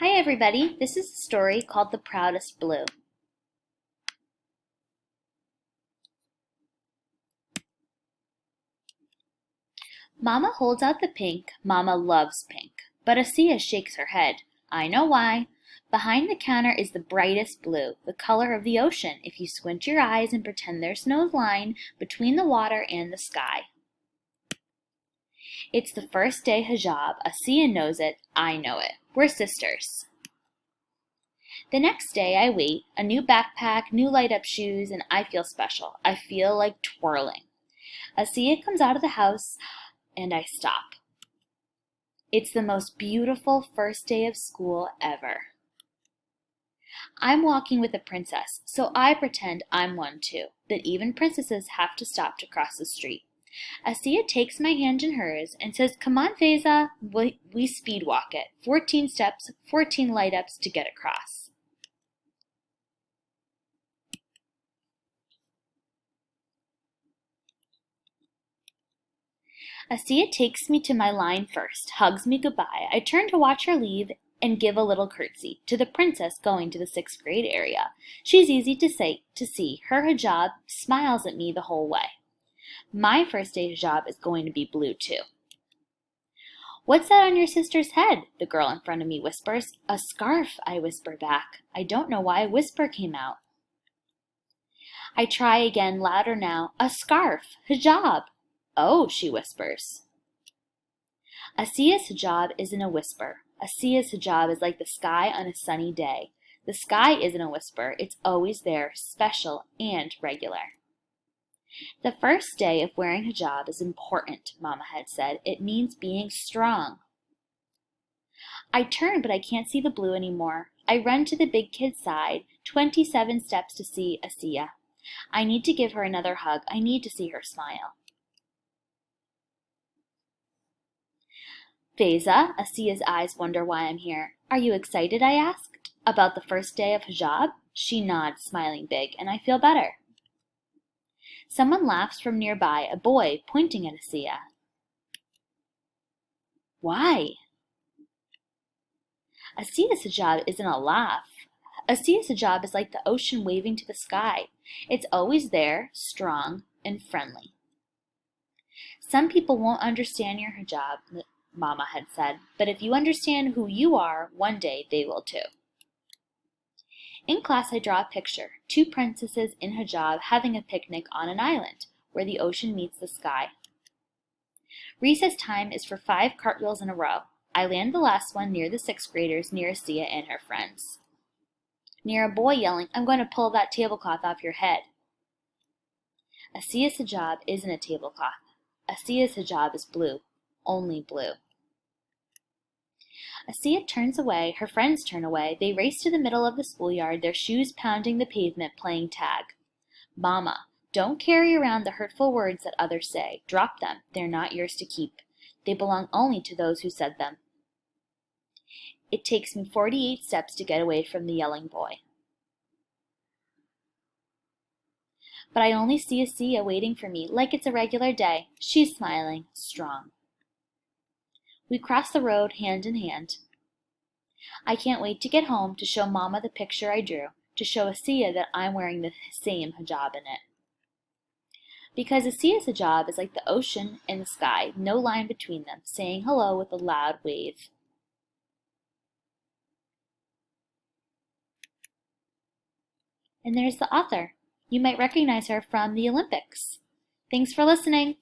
Hi everybody, this is a story called The Proudest Blue. Mama holds out the pink, Mama loves pink. But Asiya shakes her head. I know why. Behind the counter is the brightest blue, the color of the ocean if you squint your eyes and pretend there's no line between the water and the sky. It's the first day hijab. Asiya knows it, I know it. We're sisters. The next day I wait, a new backpack, new light-up shoes, and I feel special. I feel like twirling. Asiya comes out of the house and I stop. It's the most beautiful first day of school ever. I'm walking with a princess, so I pretend I'm one too, that even princesses have to stop to cross the street. Asiya takes my hand in hers and says, "Come on, Faiza." We speed walk it. 14 steps, 14 light-ups to get across. Asiya takes me to my line first, hugs me goodbye. I turn to watch her leave and give a little curtsy to the princess going to the 6th grade area. She's easy to see. Her hijab smiles at me the whole way. My first day hijab is going to be blue too. "What's that on your sister's head?" the girl in front of me whispers. "A scarf," I whisper back. I don't know why a whisper came out. I try again, louder now. "A scarf, hijab." "Oh," she whispers. Asiya's hijab isn't a whisper. Asiya's hijab is like the sky on a sunny day. The sky isn't a whisper. It's always there, special and regular. The first day of wearing hijab is important, Mama had said. It means being strong. I turn, but I can't see the blue anymore. I run to the big kid's side, 27 steps to see Asiya. I need to give her another hug. I need to see her smile. "Faiza," Asiya's eyes wonder why I'm here. "Are you excited?" I asked. "About the first day of hijab?" She nods, smiling big, and I feel better. Someone laughs from nearby, a boy pointing at Asiya. "Why?" Asiya's hijab isn't a laugh. Asiya's hijab is like the ocean waving to the sky. It's always there, strong and friendly. "Some people won't understand your hijab," Mama had said, "but if you understand who you are, one day they will too." In class I draw a picture, 2 princesses in hijab having a picnic on an island where the ocean meets the sky. Recess time is for 5 cartwheels in a row. I land the last one near the 6th graders, near Asiya and her friends. Near a boy yelling, "I'm going to pull that tablecloth off your head." Asiya's hijab isn't a tablecloth. Asiya's hijab is blue, only blue. Asiya turns away, her friends turn away. They race to the middle of the schoolyard, their shoes pounding the pavement, playing tag. "Mama, don't carry around the hurtful words that others say. Drop them. They're not yours to keep. They belong only to those who said them." It takes me 48 steps to get away from the yelling boy. But I only see Asiya waiting for me like it's a regular day. She's smiling, strong. We cross the road hand in hand. I can't wait to get home to show Mama the picture I drew, to show Asiya that I'm wearing the same hijab in it. Because Asiya's hijab is like the ocean and the sky, no line between them, saying hello with a loud wave. And there's the author. You might recognize her from the Olympics. Thanks for listening.